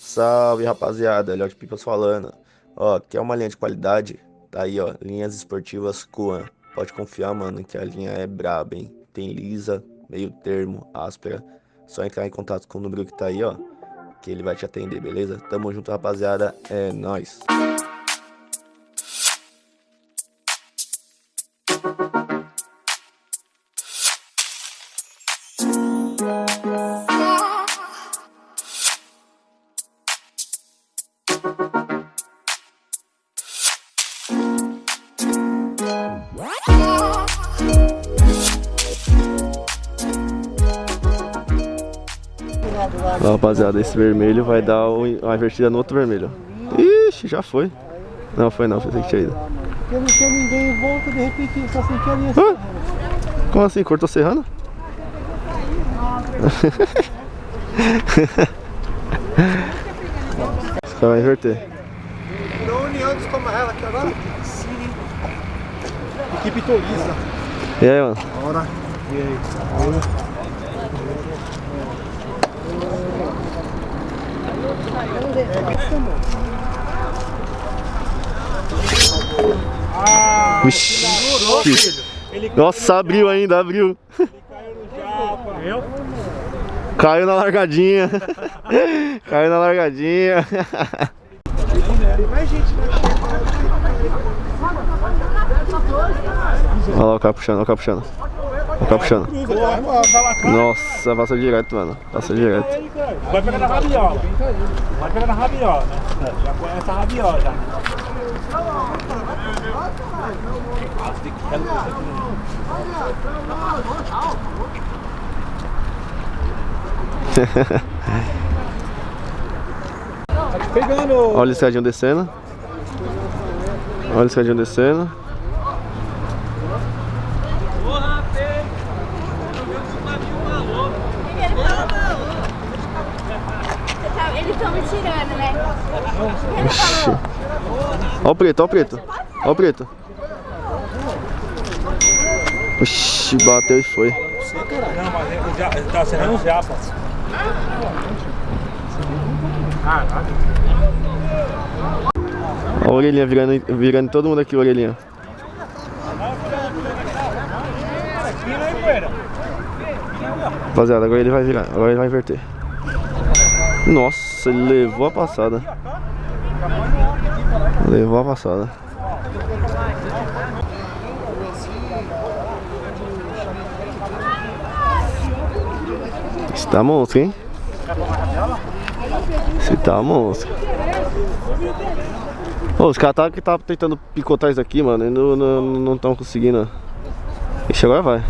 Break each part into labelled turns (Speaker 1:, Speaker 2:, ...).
Speaker 1: Salve, rapaziada, Léo de Pipas falando. Ó, quer uma linha de qualidade? Tá aí, ó, linhas esportivas Kuan. Pode confiar, mano, que a linha é braba, hein? Tem lisa, meio termo, áspera. Só entrar em contato com o número que tá aí, ó, que ele vai te atender, beleza? Tamo junto, rapaziada. É nóis. Ó, rapaziada, esse vermelho vai dar uma invertida no outro vermelho. Ixi, já foi. Não, foi não, pensei que tinha ido.
Speaker 2: Porque não tinha ninguém em volta, de repente só senti a linha
Speaker 1: Ah, como assim? Cortou serrano? Esse cara vai inverter.
Speaker 2: Virou União dos Camarela aqui agora? Sim. Equipe Toriza.
Speaker 1: E aí, mano?
Speaker 2: Bora. E aí?
Speaker 1: Vixi. Nossa, abriu ainda, abriu. Caiu na largadinha. Caiu na largadinha. Olha lá o cara puxando, olha o cara puxando. Olha o cara puxando. Nossa, passa direto, mano. Passa direto.
Speaker 3: Vai pegar na rabiola. Vai pegar na rabiola, né? Já conhece a rabiola já.
Speaker 1: Olha o escadinho descendo. Olha o escadinho descendo.
Speaker 4: Eles estão me tirando, né?
Speaker 1: Oxi. Olha o preto, olha o preto. Olha o preto. Oxi, bateu e foi.
Speaker 3: Não, mas ele tá serrando os japas.
Speaker 1: Olha a orelhinha virando todo mundo aqui, a orelhinha. Rapaziada, agora ele vai virar, agora ele vai inverter. Nossa, ele levou a passada. Levou a passada. Esse tá monstro, hein? Esse tá monstro. Ô, os caras que tá tentando picotar isso aqui, mano, e não tão conseguindo. Ixi, agora vai.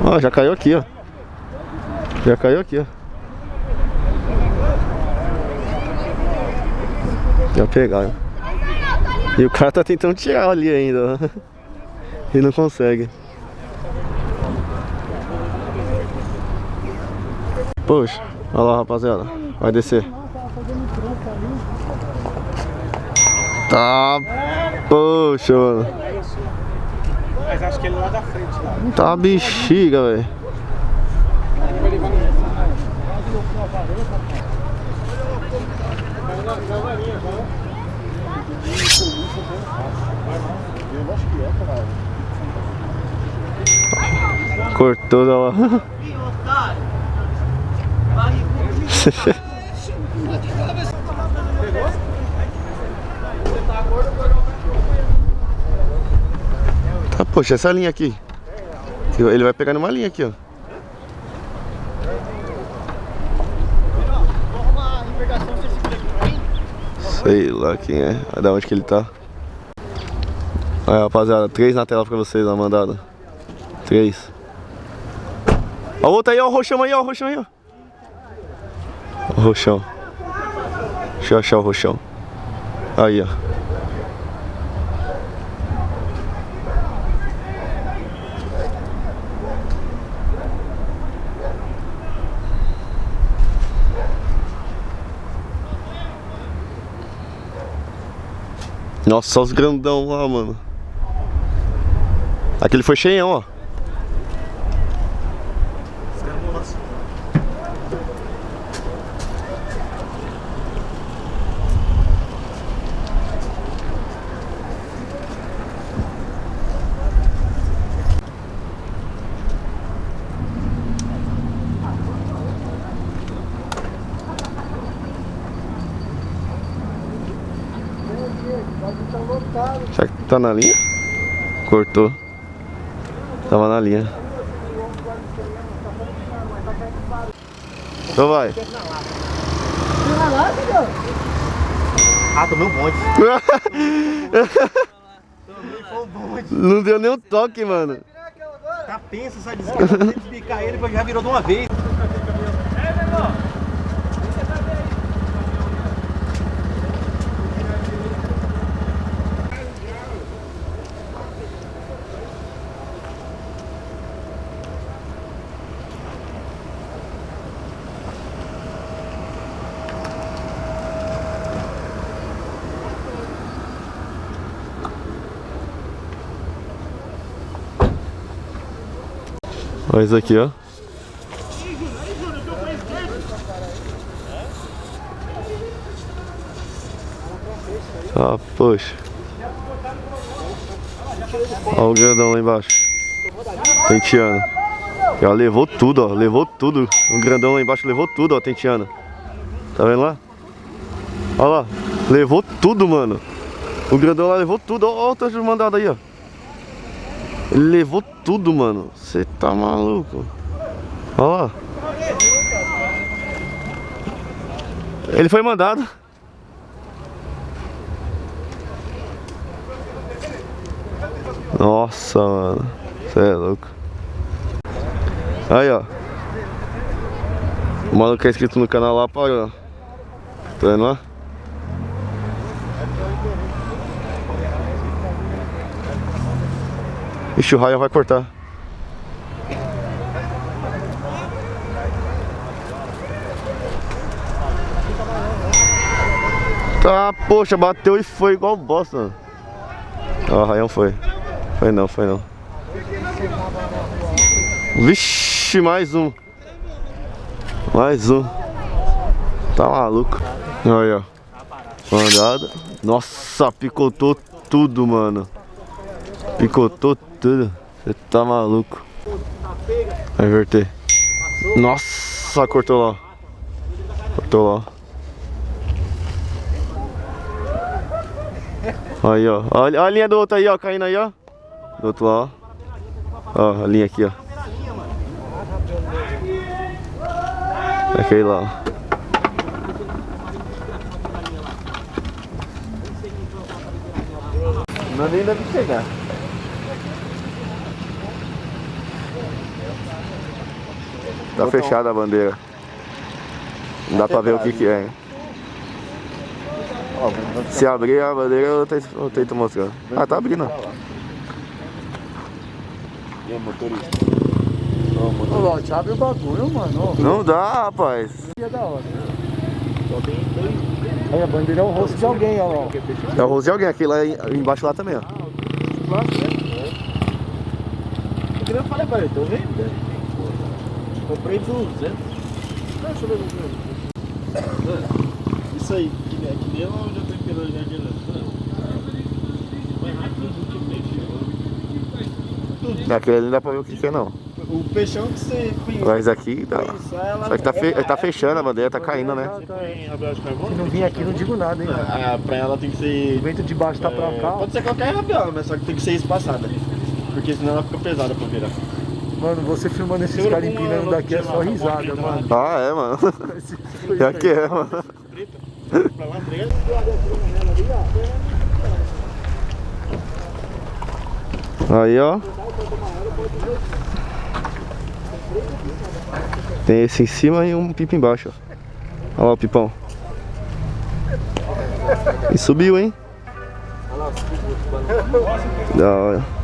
Speaker 1: Ó, já caiu aqui, ó. Já caiu aqui, ó. Já pegaram. E o cara tá tentando tirar ali ainda, ó. E não consegue. Poxa, olha lá, rapaziada. Vai descer. Tá. Poxa, mano.
Speaker 3: Mas acho que ele lá da frente. Lá.
Speaker 1: Tá bexiga, velho. Cortou da lá. Ah, poxa, essa linha aqui. Ele vai pegar numa linha aqui, ó. Sei lá quem é. Da onde que ele tá. Aí, rapaziada, 3 na tela pra vocês, ó, mandada. 3. Ó, o outro aí, ó, o roxão aí, ó, o roxão aí, ó. O roxão. Deixa eu achar o roxão. Aí, ó. Nossa, só os grandão lá, mano. Aquele foi cheião, ó. Será que tá na linha? Cortou. Tava na linha. Então vai.
Speaker 2: Ah, tomei um bonde.
Speaker 1: Não deu nem um toque, mano.
Speaker 2: Tá tenso essa desgraça, tem que picar ele, já virou de uma vez.
Speaker 1: Olha isso aqui, ó. Ah, poxa. Olha o grandão lá embaixo. Tenteando. Ela levou tudo, ó. Levou tudo. O grandão lá embaixo levou tudo, ó. Tenteando. Tá vendo lá? Olha lá. Levou tudo, mano. O grandão lá levou tudo. Olha o tanto de mandado aí, ó. Ele levou tudo, mano. Você tá maluco? Olha lá. Ele foi mandado. Nossa, mano. Você é louco. Aí, ó. O maluco que é inscrito no canal lá parou. Tá vendo lá? Ixi, o raio vai cortar. Tá, poxa, bateu e foi igual bosta, mano. Ó, o raião foi. Foi não, foi não. Vixe, mais um. Mais um. Tá maluco. Aí, ó. Mandada. Nossa, picotou tudo, mano. Picotou tudo. Você tá maluco. Vai inverter. Nossa, cortou lá. Cortou lá. Aí, ó. Olha a linha do outro aí, ó. Caindo aí, ó. Do outro lado, ó. Ó, a linha aqui, ó. Aquele lá, ó.
Speaker 2: Não nem deve chegar.
Speaker 1: Tá fechada a bandeira. Não dá pra ver o que que é, hein? Se abrir a bandeira eu tento mostrar. Ah, tá abrindo.
Speaker 2: E o motorista?
Speaker 3: Ô, Lote, abre o bagulho, mano.
Speaker 1: Não dá, rapaz.
Speaker 3: É da hora. Aí a bandeira é o rosto de alguém, ó.
Speaker 1: É o rosto de alguém. Aqui lá embaixo lá também, ó.
Speaker 2: Eu queria falar pra ele, tô vendo? Comprei 200. Deixa eu ver. Isso aí, que nem eu já tô esperando já de
Speaker 1: Aquele ali não dá pra ver o que que é, não.
Speaker 2: o peixão que você conhece.
Speaker 1: Mas aqui dá. Só que tá fechando a bandeira, tá caindo, né?
Speaker 3: Se não vir aqui, não digo nada, hein.
Speaker 2: Pra ela tem que ser.
Speaker 3: O vento de baixo tá pra cá.
Speaker 2: Pode ser qualquer rabiola, mas só que tem que ser espaçada. Porque senão ela fica pesada pra virar.
Speaker 3: Mano, você filmando esses caras empinando daqui é só risada, mano.
Speaker 1: Ah, é, mano. Já que é, mano.
Speaker 2: Pra lá, três.
Speaker 1: Aí, ó. Tem esse em cima e um pipo embaixo, ó. Olha lá o pipão. E subiu, hein? Da hora.